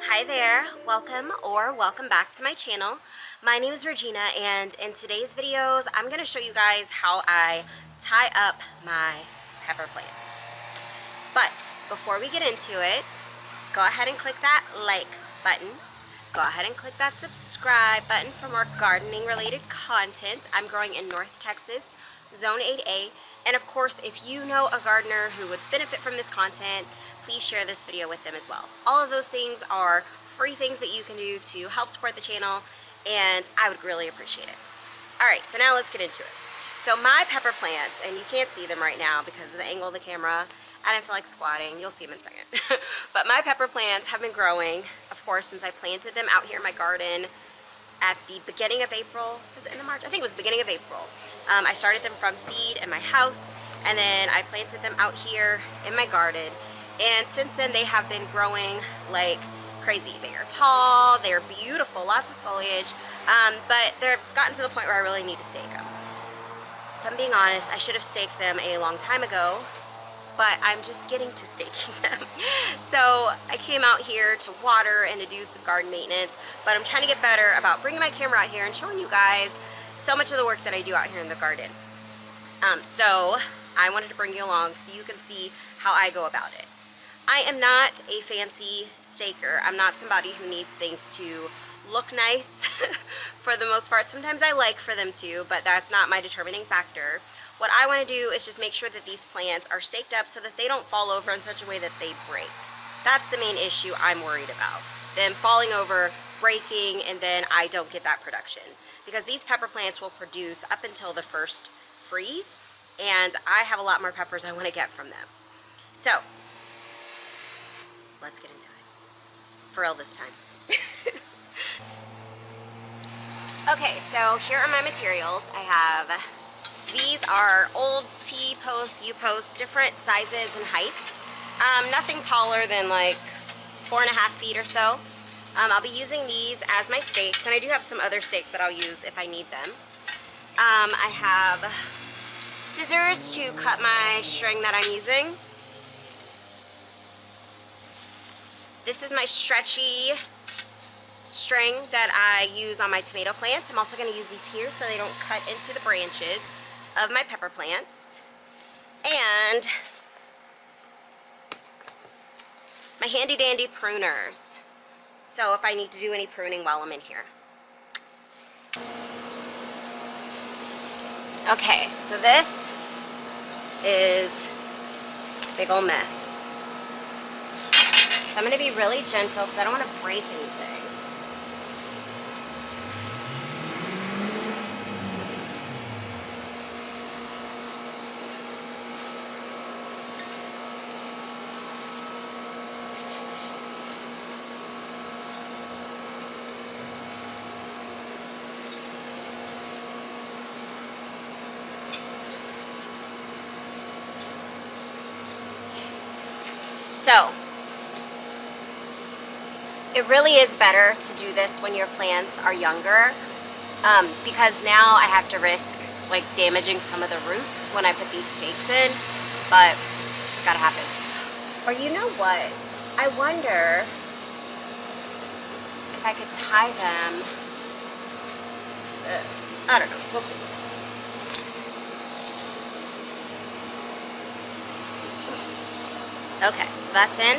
Hi there, welcome back to my channel. My name is Regina, and in today's videos I'm going to show you guys how I tie up my pepper plants. But before we get into it, go ahead and click that like button. Go ahead and click that subscribe button for more gardening related content. I'm growing in North Texas, Zone 8A. And of course, if you know a gardener who would benefit from this content, please share this video with them as well. All of those things are free things that you can do to help support the channel, and I would really appreciate it. Alright, so now let's get into it. So my pepper plants, and you can't see them right now because of the angle of the camera, I didn't feel like squatting, you'll see them in a second. But my pepper plants have been growing, of course, since I planted them out here in my garden at the beginning of April. Was it in March? I think it was the beginning of April. I started them from seed in my house, and then I planted them out here in my garden. And since then, they have been growing like crazy. They are tall, they're beautiful, lots of foliage, but they've gotten to the point where I really need to stake them. If I'm being honest, I should have staked them a long time ago, but I'm just getting to staking them. So I came out here to water and to do some garden maintenance, but I'm trying to get better about bringing my camera out here and showing you guys so much of the work that I do out here in the garden. So I wanted to bring you along so you can see how I go about it. I am not a fancy staker. I'm not somebody who needs things to look nice for the most part. Sometimes I like for them to, but that's not my determining factor. What I want to do is just make sure that these plants are staked up so that they don't fall over in such a way that they break. That's the main issue I'm worried about. Them falling over, breaking, and then I don't get that production. Because these pepper plants will produce up until the first freeze, and I have a lot more peppers I want to get from them. So, let's get into it. For real this time. Okay, so here are my materials. I have, these are old T-posts, U-posts, different sizes and heights. Nothing taller than like 4.5 feet or so. I'll be using these as my stakes, and I do have some other stakes that I'll use if I need them. I have scissors to cut my string that I'm using. This is my stretchy string that I use on my tomato plants. I'm also going to use these here so they don't cut into the branches of my pepper plants. And my handy dandy pruners. So if I need to do any pruning while I'm in here. Okay, so this is a big old mess. So I'm going to be really gentle because I don't want to break anything. So, it really is better to do this when your plants are younger, because now I have to risk like damaging some of the roots when I put these stakes in, but it's gotta happen. Or you know what? I wonder if I could tie them to this. I don't know, we'll see. Okay, so that's in.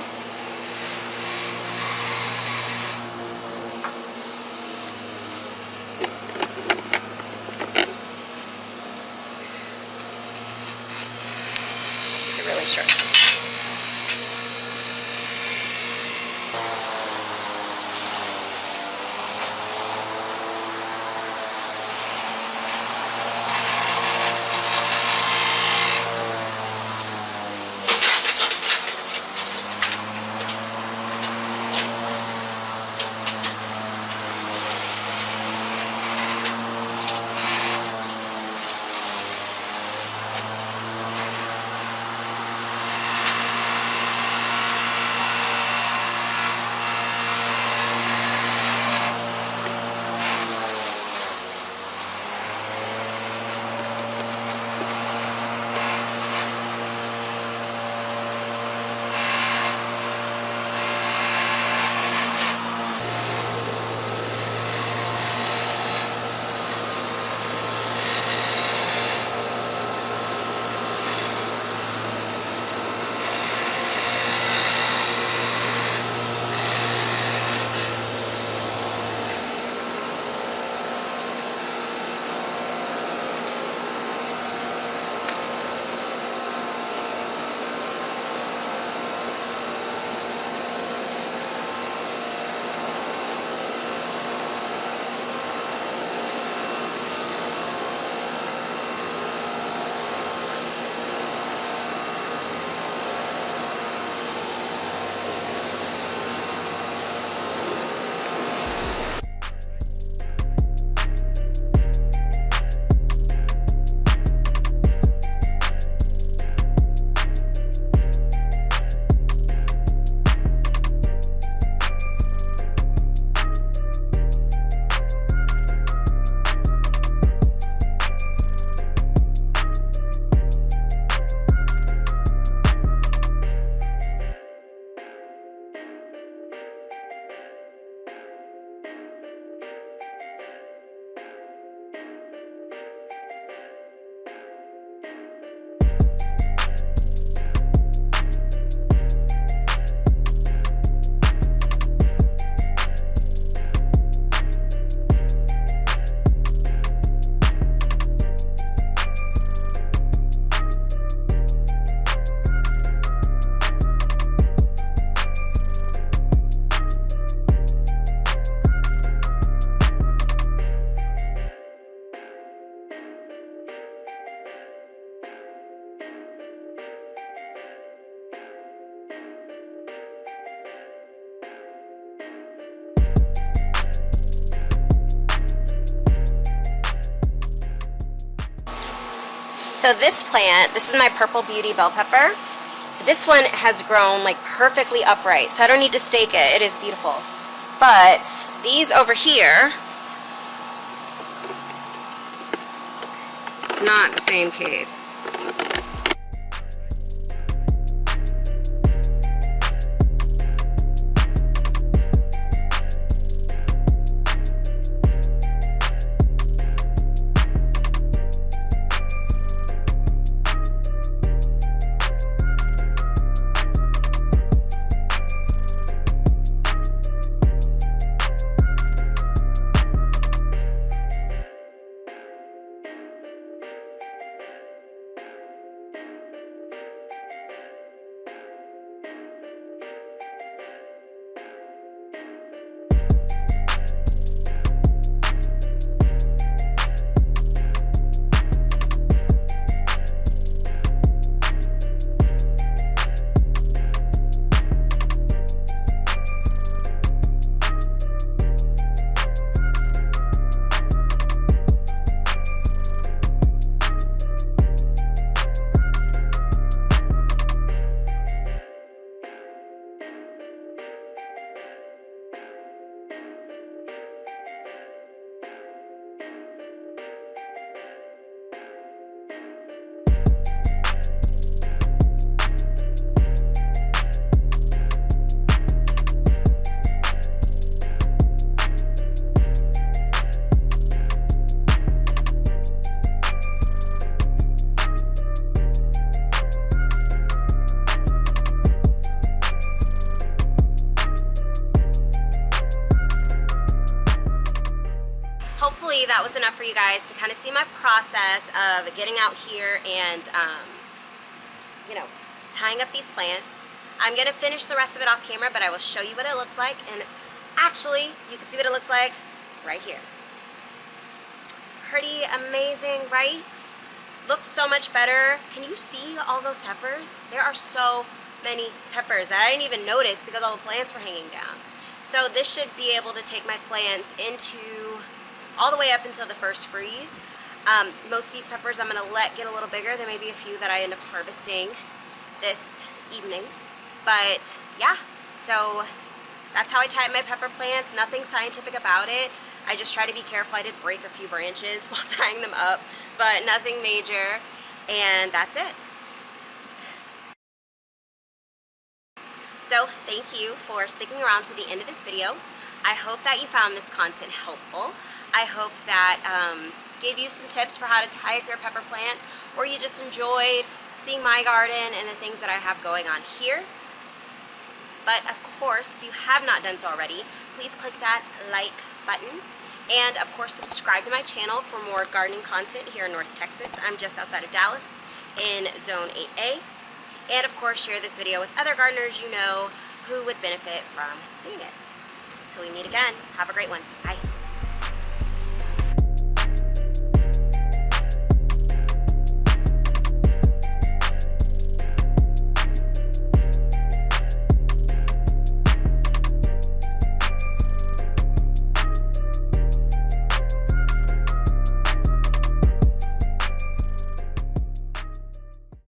It's a really short piece. So this plant, this is my Purple Beauty bell pepper. This one has grown like perfectly upright, so I don't need to stake it. It is beautiful. But these over here, it's not the same case. Hopefully that was enough for you guys to kind of see my process of getting out here and, you know, tying up these plants. I'm going to finish the rest of it off camera, but I will show you what it looks like. And actually, you can see what it looks like right here. Pretty amazing, right? Looks so much better. Can you see all those peppers? There are so many peppers that I didn't even notice because all the plants were hanging down. So this should be able to take my plants into all the way up until the first freeze. Most of these peppers I'm going to let get a little bigger. There may be a few that I end up harvesting this evening. But yeah, so that's how I tie up my pepper plants. Nothing scientific about it. I just try to be careful. I did break a few branches while tying them up, but nothing major. And that's it. So thank you for sticking around to the end of this video. I hope that you found this content helpful. I hope that gave you some tips for how to tie up your pepper plants, or you just enjoyed seeing my garden and the things that I have going on here. But of course, if you have not done so already, please click that like button. And of course, subscribe to my channel for more gardening content here in North Texas. I'm just outside of Dallas in Zone 8A. And of course, share this video with other gardeners you know who would benefit from seeing it. Till we meet again, have a great one. Bye.